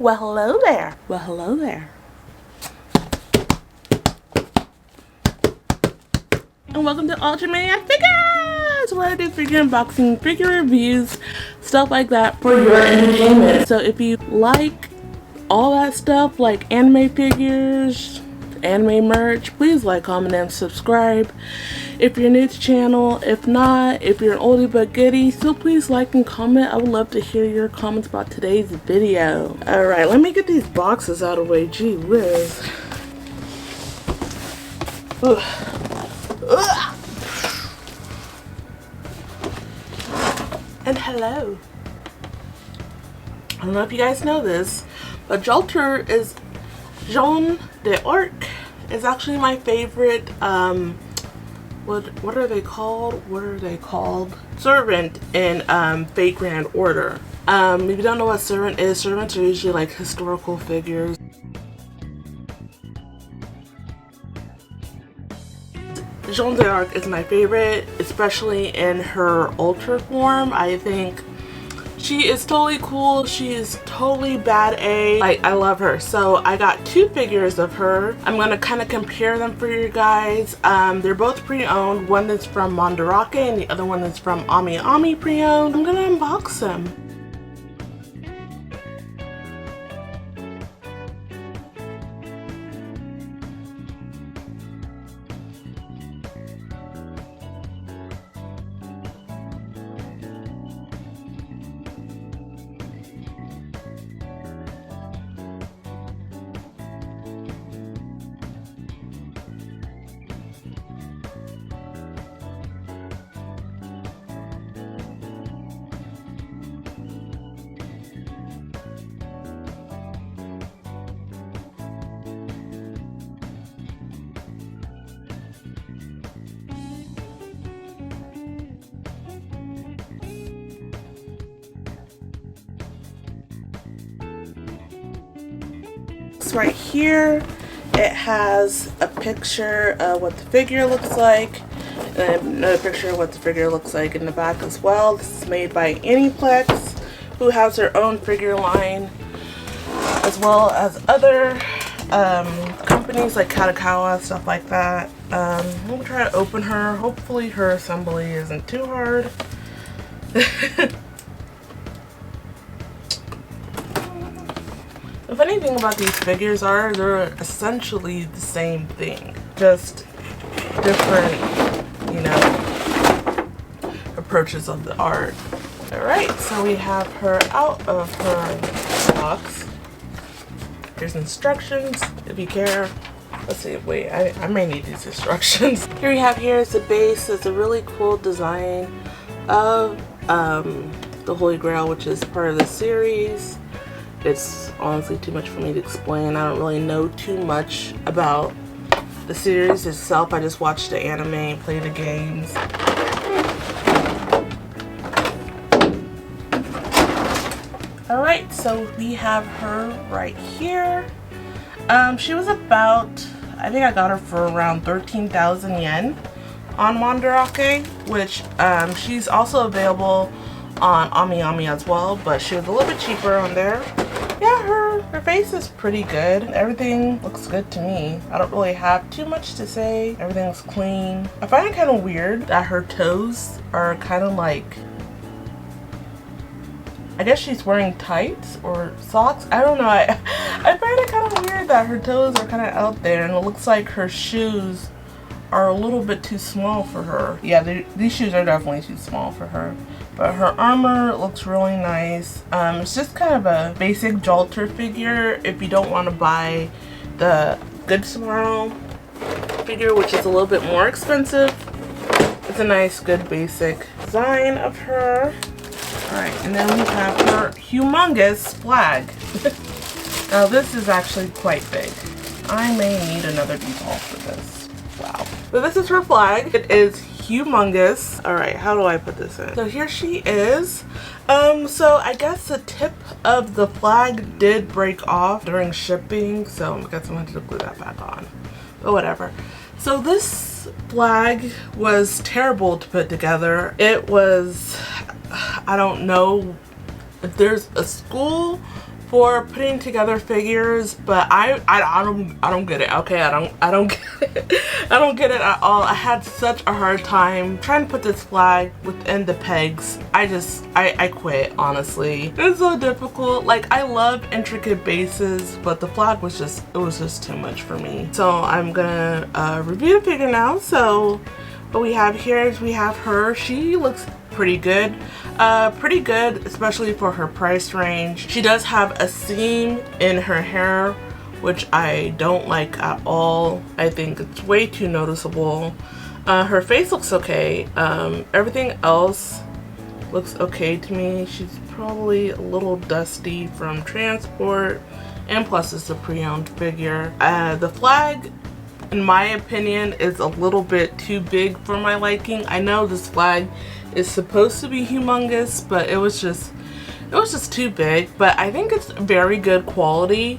Well, hello there. Well, hello there. And welcome to Ultra Maniac Figures, where I do figure unboxing, figure reviews, stuff like that for your entertainment. So if you like all that stuff, like anime figures, anime merch, please like, comment, and subscribe if you're new to the channel. If not, if you're an oldie but goodie, so please like and comment. I would love to hear your comments about today's video. Alright, let me get these boxes out of the way. Gee whiz. Ugh. Ugh. And hello. I don't know if you guys know this, but Jalter is Jeanne is actually my favorite what are they called? Servant in Fate Grand Order. If you don't know what servant is, servants are usually like historical figures. Jeanne d'Arc is my favorite, especially in her Ultra form. I think she is totally cool. She is totally bad A. Like, I love her. So I got two figures of her. I'm gonna kind of compare them for you guys. They're both pre-owned. One is from Mandarake and the other one is from Ami Ami pre-owned. I'm gonna unbox them. Right here it has a picture of what the figure looks like, and another picture of what the figure looks like in the back as well. This is made by Aniplex, who has their own figure line, as well as other companies like Katakawa, stuff like that. I'm gonna try to open her. Hopefully her assembly isn't too hard. The funny thing about these figures are they're essentially the same thing, just different, you know, approaches of the art. Alright, so we have her out of her box. Here's instructions if you care. Let's see, wait, I may need these instructions. Here we have here is the base. It's a really cool design of the Holy Grail, which is part of the series. It's honestly too much for me to explain. I don't really know too much about the series itself. I just watched the anime and played the games. Alright, so we have her right here. She was about, I think I got her for around 13,000 yen on Mandarake, which she's also available on Ami Ami as well, but she was a little bit cheaper on there. Yeah, her face is pretty good. Everything looks good to me. I don't really have too much to say. Everything's clean. I find it kind of weird that her toes are kind of like, I guess she's wearing tights or socks. I don't know. I find it kind of weird that her toes are kind of out there, and it looks like her shoes are a little bit too small for her. Yeah, these shoes are definitely too small for her. But her armor looks really nice. It's just kind of a basic Jalter figure if you don't want to buy the Good Tomorrow figure, which is a little bit more expensive. It's a nice, good, basic design of her. Alright, and then we have her humongous flag. Now this is actually quite big. I may need another detail for this. Wow. So this is her flag. It is humongous. Alright, how do I put this in? So here she is. So I guess the tip of the flag did break off during shipping, so I guess I'm going to glue that back on. But whatever. So this flag was terrible to put together. It was, I don't know there's a school for putting together figures, but I don't get it. Okay, I don't get it. I don't get it at all. I had such a hard time trying to put this flag within the pegs. I quit, honestly. It's so difficult. Like, I love intricate bases, but the flag was just, it was just too much for me. So I'm gonna review the figure now. So what we have here is we have her. She looks pretty good. Pretty good, especially for her price range. She does have a seam in her hair, which I don't like at all. I think it's way too noticeable. Her face looks okay. Everything else looks okay to me. She's probably a little dusty from transport, and plus it's a pre-owned figure. The flag, in my opinion, is a little bit too big for my liking. I know this flag is supposed to be humongous, but it was just too big. But I think it's very good quality.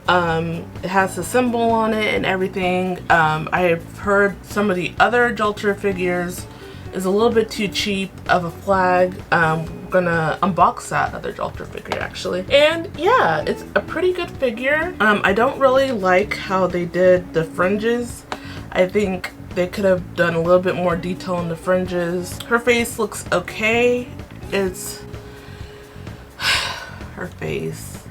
It has the symbol on it and everything. I've heard some of the other Jalter figures is a little bit too cheap of a flag. I'm gonna unbox that other Jalter figure actually. And yeah, it's a pretty good figure. I don't really like how they did the fringes. I think they could have done a little bit more detail in the fringes. Her face looks okay. It's her face.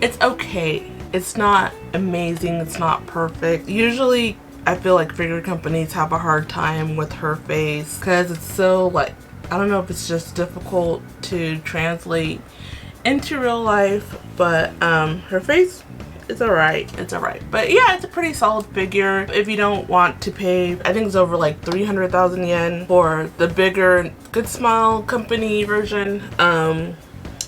It's okay. It's not amazing. It's not perfect. Usually I feel like figure companies have a hard time with her face because it's so, like, I don't know if it's just difficult to translate into real life, but her face, it's alright. It's alright. But yeah, it's a pretty solid figure. If you don't want to pay, I think it's over like 300,000 yen for the bigger Good Smile Company version.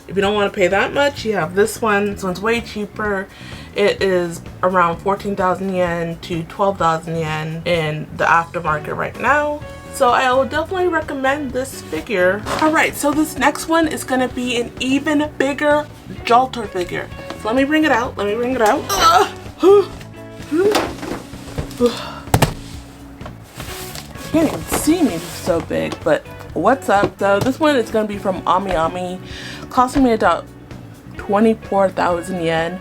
If you don't want to pay that much, you have this one. This one's way cheaper. It is around 14,000 yen to 12,000 yen in the aftermarket right now. So I will definitely recommend this figure. Alright, so this next one is going to be an even bigger Jalter figure. So let me bring it out. Let me bring it out. You can't even see me, it's so big, but what's up? So this one is going to be from Ami, costing me about 24,000 yen.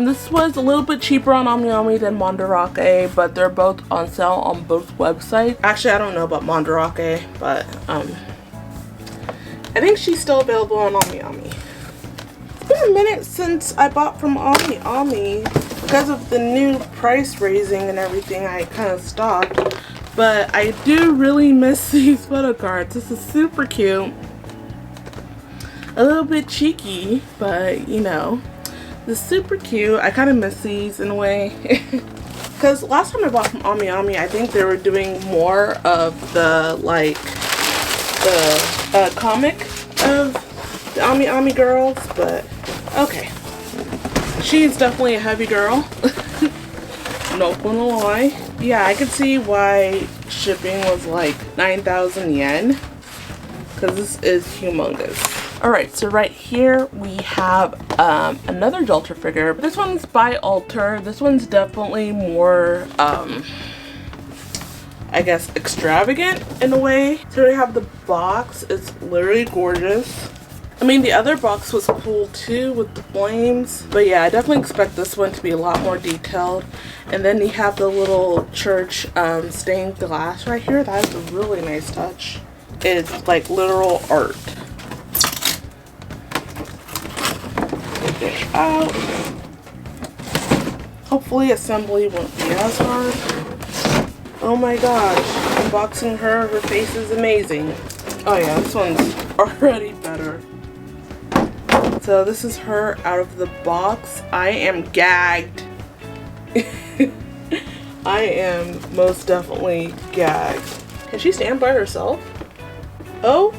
This was a little bit cheaper on Ami than Mandarake, but they're both on sale on both websites. Actually, I don't know about Mandarake, but I think she's still available on Ami. It's been a minute since I bought from Ami. Because of the new price raising and everything, I kind of stopped. But I do really miss these photo cards. This is super cute. A little bit cheeky, but you know, this is super cute. I kind of miss these in a way. Because last time I bought from Ami, I think they were doing more of the, like, the comic of the Ami girls, but okay. She's definitely a heavy girl. Not gonna lie. Yeah, I could see why shipping was like 9,000 yen. Because this is humongous. Alright, so right here we have another Jalter figure. This one's by Alter. This one's definitely more, I guess, extravagant in a way. So we have the box. It's literally gorgeous. I mean, the other box was cool too with the flames. But yeah, I definitely expect this one to be a lot more detailed. And then you have the little church stained glass right here. That is a really nice touch. It's like literal art. Take this out. Hopefully assembly won't be as hard. Oh my gosh. Unboxing her face is amazing. Oh yeah, this one's already better. So this is her out of the box. I am gagged. I am most definitely gagged. Can she stand by herself? Oh,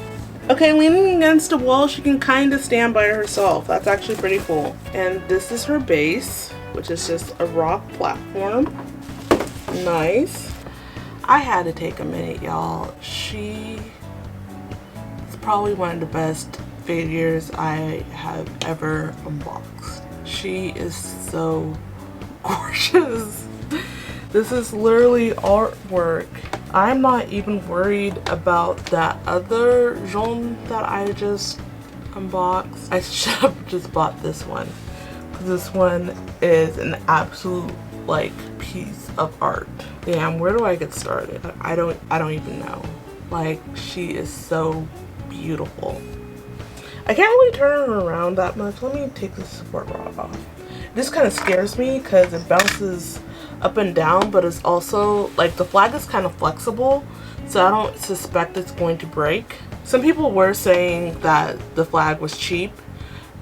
okay, leaning against a wall, she can kind of stand by herself. That's actually pretty cool. And this is her base, which is just a rock platform. Nice. I had to take a minute, y'all. She is probably one of the best figures I have ever unboxed. She is so gorgeous. This is literally artwork. I'm not even worried about that other Jeanne that I just unbox. I should have just bought this one because this one is an absolute like piece of art. Damn, where do I get started? I don't even know. Like, she is so beautiful. I can't really turn her around that much. Let me take the support rod off. This kind of scares me because it bounces up and down, but it's also like the flag is kind of flexible, so I don't suspect it's going to break. Some people were saying that the flag was cheap,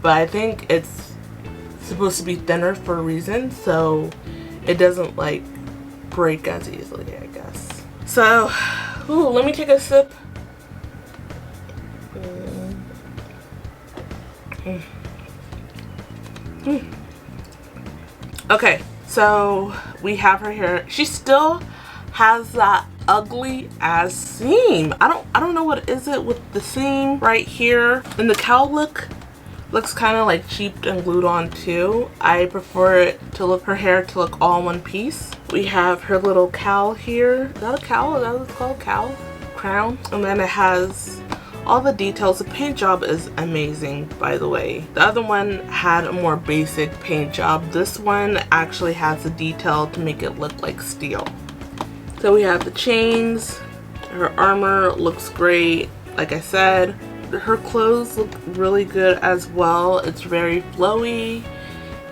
but I think it's supposed to be thinner for a reason, so it doesn't like break as easily, I guess. So, ooh, let me take a sip. Okay, so we have her hair. She still has that ugly ass seam. I don't know what is it with the seam right here. And the cowl looks kind of like cheap and glued on too. I prefer it to look, her hair to look all in one piece. We have her little cowl here. Is that a cowl? Is that what it's called? Cowl? Crown? And then it has all the details. The paint job is amazing, by the way. The other one had a more basic paint job. This one actually has the detail to make it look like steel. So we have the chains. Her armor looks great. Like I said, her clothes look really good as well. It's very flowy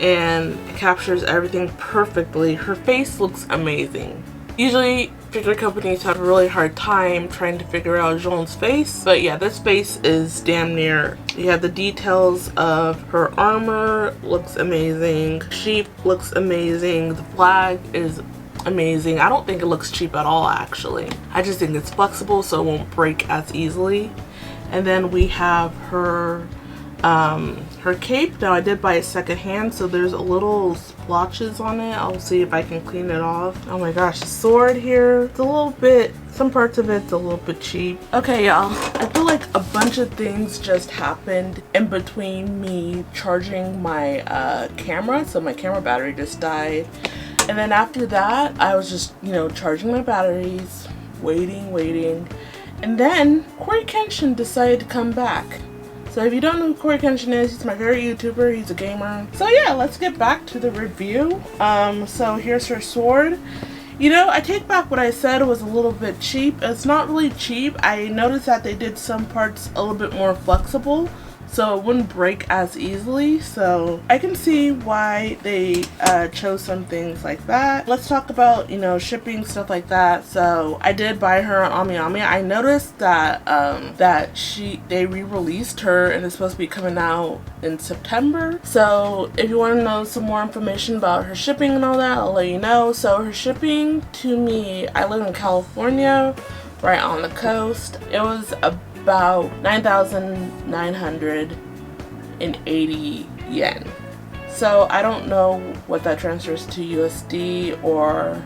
and it captures everything perfectly. Her face looks amazing. Usually figure companies have a really hard time trying to figure out Jeanne's face, but yeah, this face is damn near. You have the details of her armor, looks amazing. Sheep looks amazing. The flag is amazing. I don't think it looks cheap at all, actually. I just think it's flexible so it won't break as easily. And then we have her her cape. Now I did buy it secondhand, so there's a little splotches on it. I'll see if I can clean it off. Oh my gosh, the sword here, it's a little bit, some parts of it's a little bit cheap. Okay, y'all, I feel like a bunch of things just happened in between me charging my camera. So my camera battery just died. And then after that, I was just, you know, charging my batteries, waiting. And then Corey Kenshin decided to come back. So if you don't know who Corey Kenshin is, he's my favorite YouTuber. He's a gamer. So yeah, let's get back to the review. So here's her sword. You know, I take back what I said was a little bit cheap. It's not really cheap. I noticed that they did some parts a little bit more flexible, so it wouldn't break as easily. So I can see why they chose some things like that. Let's talk about, you know, shipping, stuff like that. So I did buy her on AmiAmi. I noticed that they re-released her and it's supposed to be coming out in September. So if you want to know some more information about her shipping and all that, I'll let you know. So her shipping to me, I live in California, right on the coast. It was about 9,980 yen. So I don't know what that transfers to USD or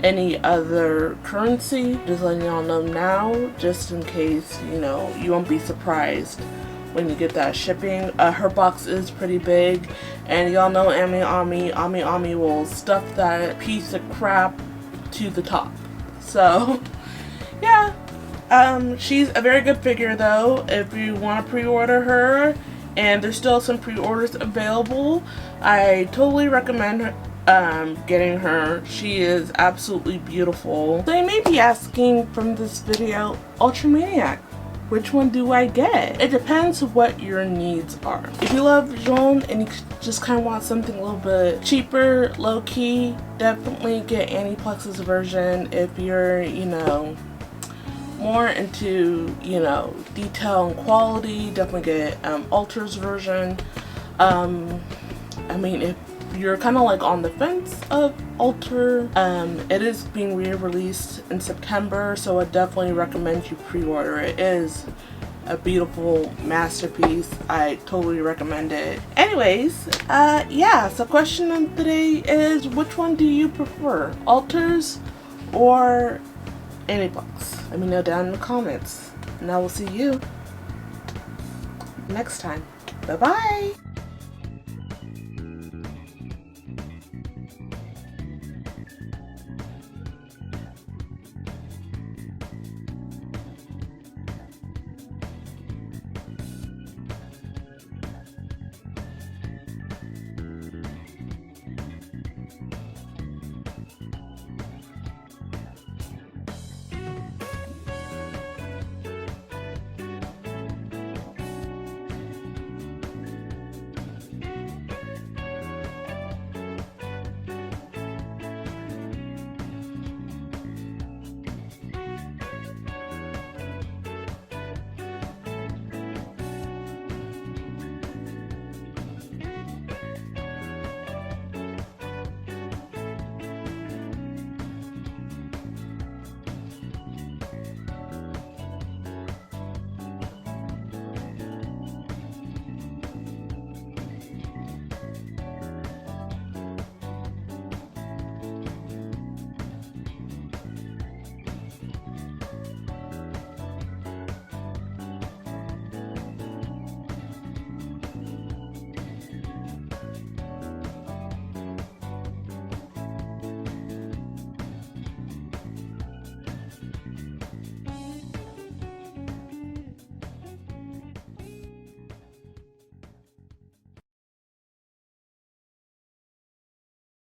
any other currency. Just letting y'all know now, just in case, you know, you won't be surprised when you get that shipping. Her box is pretty big, and y'all know AmiAmi will stuff that piece of crap to the top. So yeah. She's a very good figure though. If you want to pre-order her, and there's still some pre-orders available, I totally recommend getting her. She is absolutely beautiful. So you may be asking from this video, Ultramaniac, which one do I get? It depends what your needs are. If you love Jeanne and you just kind of want something a little bit cheaper, low-key, definitely get Aniplex's version. If you're, you know, more into, you know, detail and quality, definitely get Alter's version. I mean, if you're kind of like on the fence of Alter, it is being re-released in September, so I definitely recommend you pre-order it. It is a beautiful masterpiece. I totally recommend it. Anyways, yeah, so question of the day is, which one do you prefer, Alters or Aniplex? Let me know down in the comments, and I will see you next time. Bye bye.